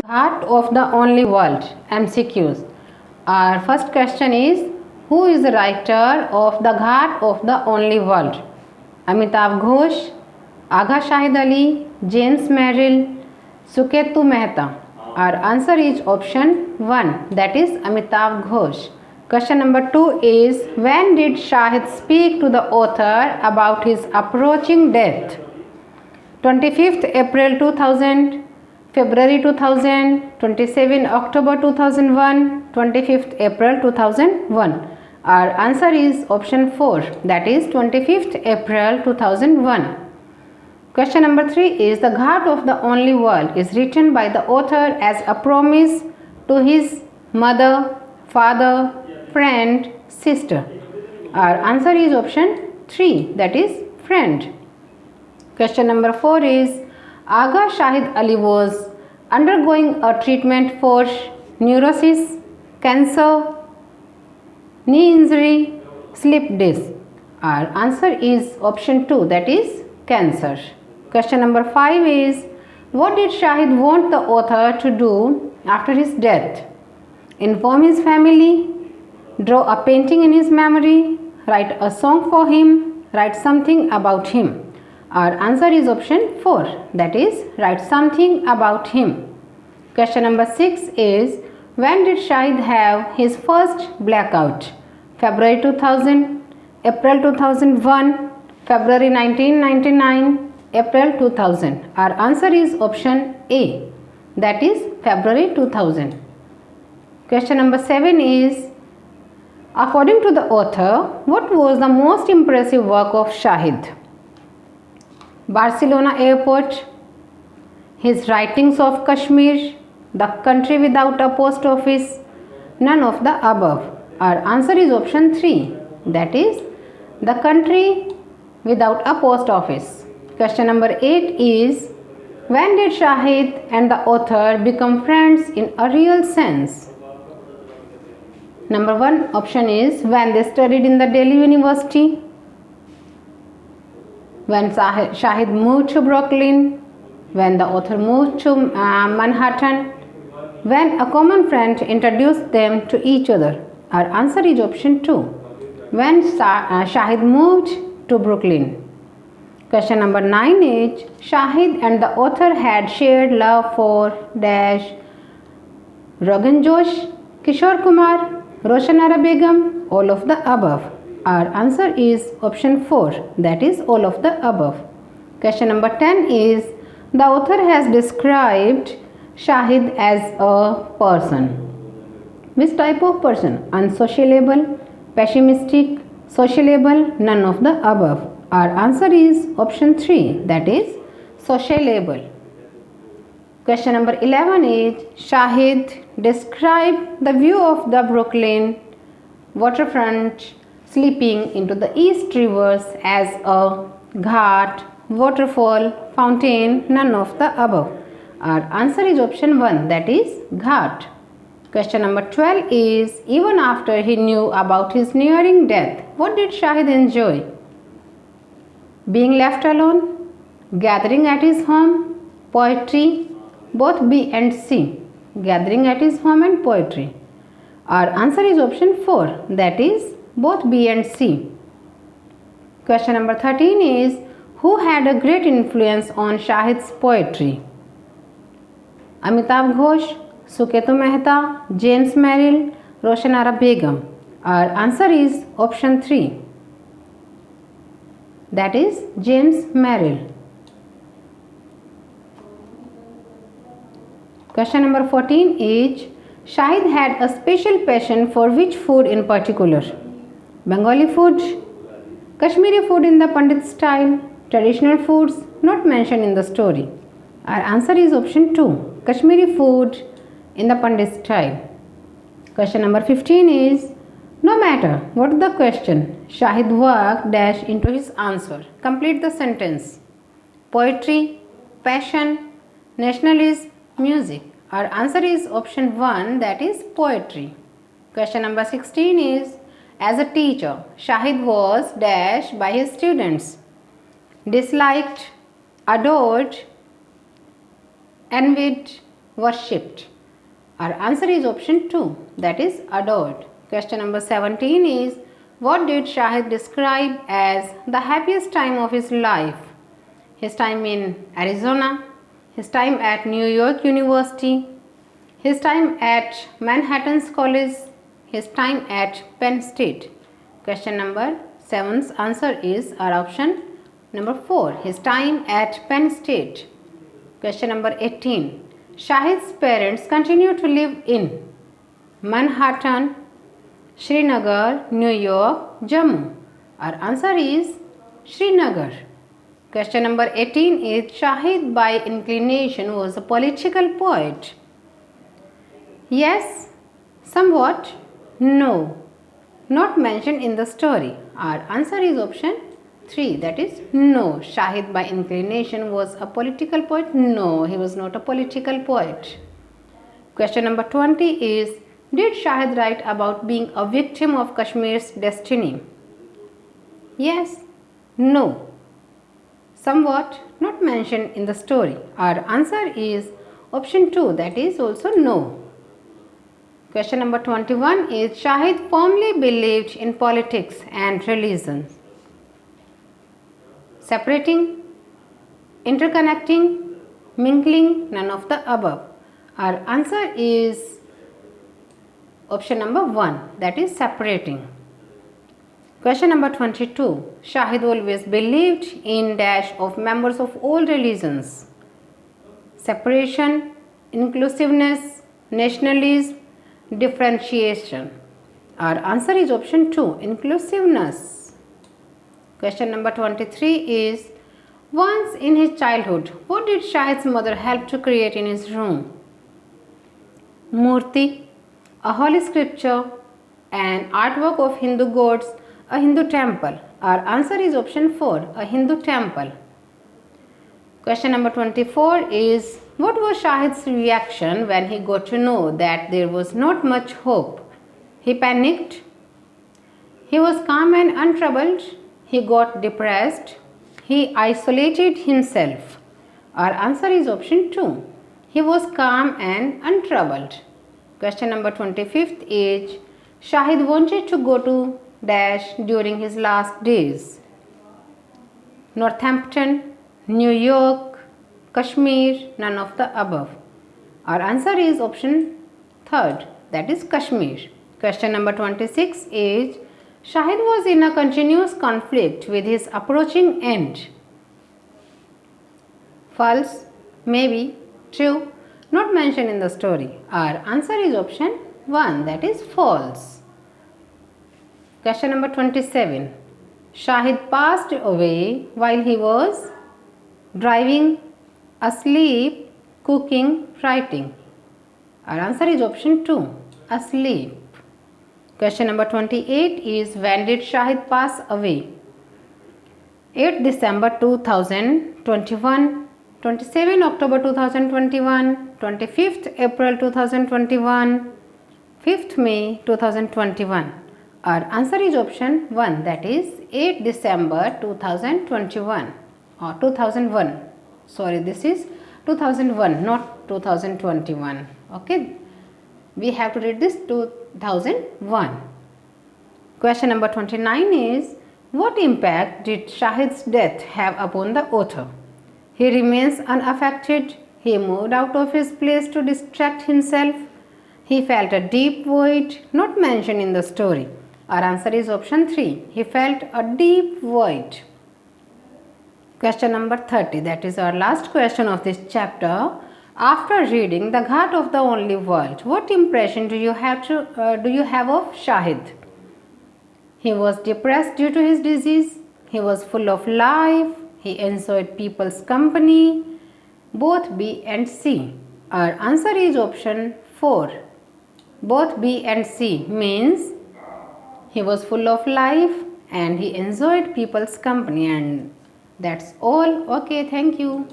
Heart of the Only World MCQs. Our first question is, who is the writer of The Ghat of the Only World? Amitav Ghosh, Agha Shahid Ali, James Merrill, Suketu Mehta. Our answer is option 1, that is Amitav Ghosh. Question number 2 is, when did Shahid speak to the author about his approaching death? 25th April 2000, February 2000, 27 October 2001, 25th April 2001. Our answer is option 4, that is 25th April 2001. Question number 3 is, the Ghat of the Only World is written by the author as a promise to his mother, father, friend, sister. Our answer is option 3, that is friend. Question number 4 is, Agha Shahid Ali was undergoing a treatment for neurosis, cancer, knee injury, slip disc. Our answer is option 2, that is cancer. Question number 5 is, what did Shahid want the author to do after his death? Inform his family, draw a painting in his memory, write a song for him, write something about him. Our answer is option 4, that is write something about him. Question number 6 is, when did Shahid have his first blackout? February 2000, April 2001, February 1999, April 2000. Our answer is option A, that is February 2000. Question number 7 is, according to the author, what was the most impressive work of Shahid? Barcelona Airport, his writings of Kashmir, the country without a post office, none of the above. Our answer is option 3, that is the country without a post office. Question number 8 is, when did Shahid and the author become friends in a real sense? Number 1 option is, when they studied in the Delhi University, when Shahid moved to Brooklyn, when the author moved to Manhattan, when a common friend introduced them to each other. Our answer is option 2, when Shahid moved to Brooklyn. Question number 9 is, Shahid and the author had shared love for dash Rogan Josh, Kishore Kumar, Roshan Ara Begum, all of the above. Our answer is option 4, that is all of the above. Question number 10 is, the author has described Shahid as a person. Which type of person? Unsociable, pessimistic, sociable, none of the above. Our answer is option 3, that is sociable. Question number 11 is, Shahid described the view of the Brooklyn waterfront slipping into the East Rivers as a ghat, waterfall, fountain, none of the above. Our answer is option 1, that is ghat. Question number 12 is, even after he knew about his nearing death, what did Shahid enjoy? Being left alone, gathering at his home, poetry, both B and C, gathering at his home and poetry. Our answer is option 4, that is both B and C. Question number 13 is, who had a great influence on Shahid's poetry? Amitav Ghosh, Suketu Mehta, James Merrill, Roshan Ara Begum. Our answer is option 3, that is James Merrill. Question number 14 is, Shahid had a special passion for which food in particular? Bengali food, Kashmiri food in the Pandit style, traditional foods not mentioned in the story. Our answer is option 2, Kashmiri food in the Pandit style. Question number 15 is, no matter what the question, Shahid worked dash into his answer. Complete the sentence. Poetry, passion, nationalism, music. Our answer is option 1, that is poetry. Question number 16 is, as a teacher, Shahid was dash by his students. Disliked, adored, envied, worshipped? Our answer is option 2, that is adored. Question number 17 is, what did Shahid describe as the happiest time of his life? His time in Arizona, his time at New York University, his time at Manhattan's College, his time at Penn State. Question number 7's answer is our option number 4, his time at Penn State. Question number 18. Shahid's parents continue to live in Manhattan, Srinagar, New York, Jammu. Our answer is Srinagar. Question number 18 is, Shahid by inclination was a political poet. Yes, somewhat, no, not mentioned in the story. Our answer is option 3, that is no. Shahid by inclination was a political poet. No, he was not a political poet. Question number 20 is, did Shahid write about being a victim of Kashmir's destiny? Yes, no, somewhat, not mentioned in the story. Our answer is option 2, that is also no. Question number 21 is, Shahid firmly believed in politics and religion. Separating, interconnecting, mingling, none of the above. Our answer is option number 1, that is separating. Question number 22. Shahid always believed in dash of members of all religions. Separation, inclusiveness, nationalism, differentiation. Our answer is option 2, inclusiveness. Question number 23 is, once in his childhood, what did Shahid's mother help to create in his room? Murti, a holy scripture, an artwork of Hindu gods, a Hindu temple. Our answer is option 4, a Hindu temple. Question number 24 is, what was Shahid's reaction when he got to know that there was not much hope? He panicked. He was calm and untroubled. He got depressed. He isolated himself. Our answer is option 2. He was calm and untroubled. Question number 25th is, Shahid wanted to go to dash during his last days. Northampton, New York, Kashmir, none of the above. Our answer is option 3rd, that is Kashmir. Question number 26 is, Shahid was in a continuous conflict with his approaching end. False, maybe, true, not mentioned in the story. Our answer is option 1, that is false. Question number 27. Shahid passed away while he was driving, asleep, cooking, writing. Our answer is option 2, asleep. Question number 28 is, when did Shahid pass away? 8 December 2021, 27 October 2021, 25th April 2021, 5th May 2021. Our answer is option 1, that is 8 December 2021 or 2001. Sorry, this is 2001, not 2021. Okay, we have to read this 2001. Question number 29 is, what impact did Shahid's death have upon the author? He remains unaffected. He moved out of his place to distract himself. He felt a deep void, not mentioned in the story. Our answer is option 3. He felt a deep void. Question number 30, that is our last question of this chapter. After reading The Ghat of the Only World, what impression do you have of Shahid? He was depressed due to his disease. He was full of life. He enjoyed people's company. Both B and C. Our answer is option 4. Both B and C means he was full of life and he enjoyed people's company, and that's all. Okay, thank you.